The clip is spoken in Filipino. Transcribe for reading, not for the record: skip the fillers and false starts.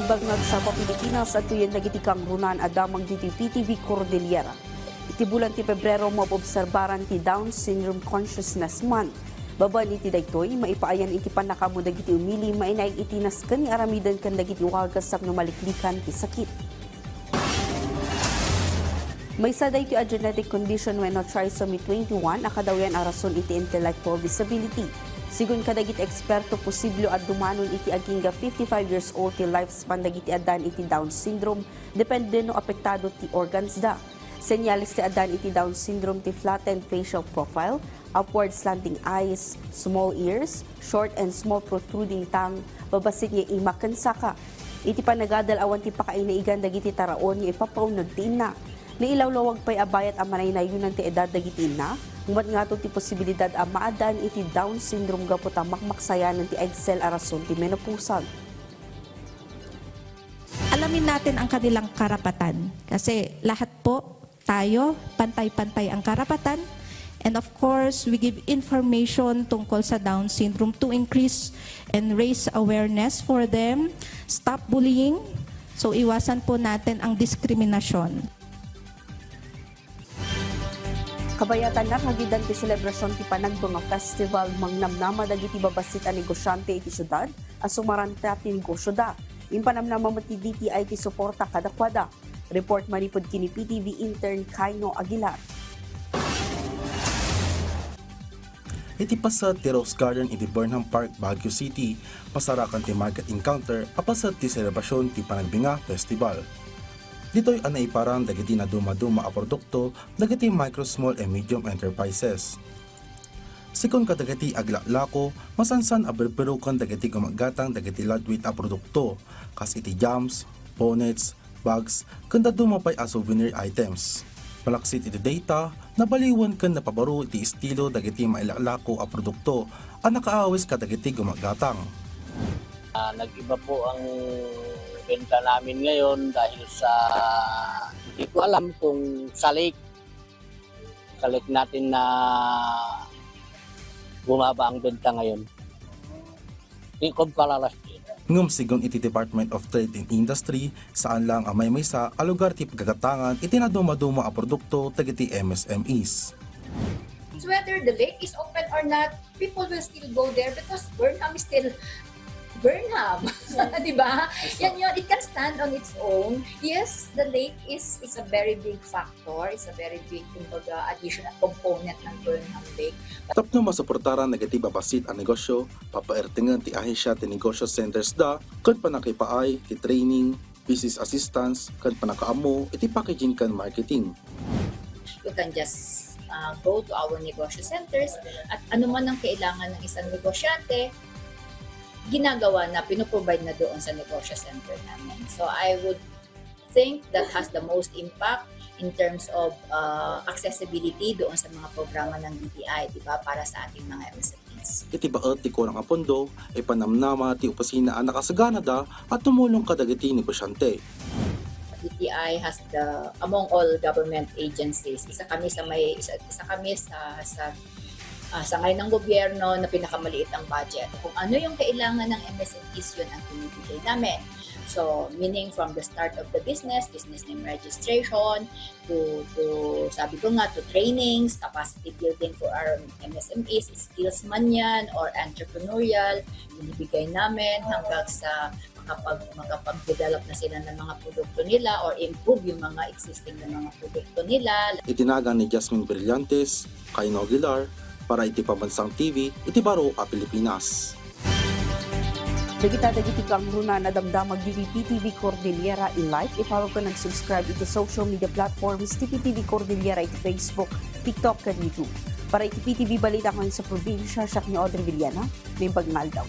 Ibagnag sa Pilipinas at tuyan nagitikang runan adamang diti PTV Cordillera. Iti bulan ti Pebrero mabobserbaran ti Down Syndrome Consciousness Month. Baban iti daytoy maipaayan iti panakamu dagiti umili mainaig iti nasken ni aramidan ken dagiti wagas sapno maliklikan ti sakit. May saday ti a genetic condition when no trisomy 21 akadawyan a rason iti intellectual disability. Sigun kadagiti eksperto posible at dumanon iti agingga 55 years old ti lifespan dagiti adan iti Down syndrome depende no apektado ti organs da. Senyalis ti adan iti Down syndrome ti flattened facial profile, upward slanting eyes, small ears, short and small protruding tongue, babasit niya imakan saka. Iti panagadal awan ti pakainaigan dagiti taraon niya ipapaw nagtiin na. Nailawlawag pa'y abayat amanay na yun ti edad dagiti na, umat nga ti posibilidad a maadan iti Down syndrome gaputa makmaksayanan ti eggcell arason ti menopausan. Alamin natin ang kanilang karapatan kasi lahat po tayo, pantay-pantay ang karapatan. And of course, we give information tungkol sa Down syndrome to increase and raise awareness for them. Stop bullying. So iwasan po natin ang diskriminasyon. Kabayatan na kagidan ti selebrasyon ti Panagbunga Festival mangnamnama dagiti babasit a negosyante iti syudad a sumaranta ti negosyo da. Impanamnama ti DTI ti suporta kadakwada. Report manipod kini PTV intern Kaino Aguilar. Iti pasad ti Rose Garden iti Burnham Park, Baguio City, pasarakan ti market encounter apasad ti selebrasyon ti Panagbunga Festival. Dito'y anaiparan dagiti na duma-duma a produkto dagiti micro, small and medium enterprises. Sikon kadagiti aglaklako, masansan a berberukan dagiti gumagatang dagiti lightweight a produkto, kas iti jams, bonnets, bags, kanda dumapay a souvenir items. Palaksit iti data, nabaliwan kan napabaro iti estilo dagiti mailaklako a produkto, a nakaawis kadagiti gumagatang. Nag-iba po ang benta namin ngayon dahil sa hindi ko alam kung sa lake natin na bumaba ang benta ngayon. Hindi ko palalas din. Ngum sigon iti Department of Trade and Industry saan lang amay maysa a lugar ti pagagatangan iti na duma-duma a produkto dagiti MSMEs. So whether the lake is open or not, people will still go there because Burnham is still Burnham. Di ba? Yan yun, it can stand on its own. Yes, the lake is a very big factor. It's a very big additional component ng Burnham Lake. Tapno masuportaran dagiti babasit a negosyo, papaertingan ti ahisya ti negosyo centers da, kan panakipaay ti training, business assistance, kan panakaamo, iti packaging kan marketing. You can just go to our negosyo centers at anuman ang kailangan ng isang negosyante, ginagawa na, pinoprovide na doon sa negosyo center namin. So I would think that has the most impact in terms of accessibility doon sa mga programa ng DTI, di ba, para sa ating mga MSMEs. Iti baot ti kurang a pondo, ay panamnama ti opisina a nakasagana da at tumulong kadagiti negosyante. DTI has among all government agencies, isa kami sa sangay ng gobyerno na pinakamaliit ang budget. Kung ano yung kailangan ng MSMEs, yun ang pinibigay namin. So, meaning from the start of the business name registration, to sabi ko nga, to trainings, capacity building for our MSMEs, skills man yan, or entrepreneurial, binibigay namin hanggang sa makapag-develop na sila ng mga produkto nila or improve yung mga existing na mga produkto nila. Itinagan ni Jasmine Brillantes, Kaino Aguilar, para iti Pambansang TV, iti Baro a Pilipinas. Dagiti kang runa na damdamag diti PTV Cordillera i-like, i-follow ka nag-subscribe iti social media platforms ti PTV Cordillera iti Facebook, TikTok, at YouTube. Para iti PTV balita ko sa probinsya, siya ni Audrey Villana, may bagnal daw.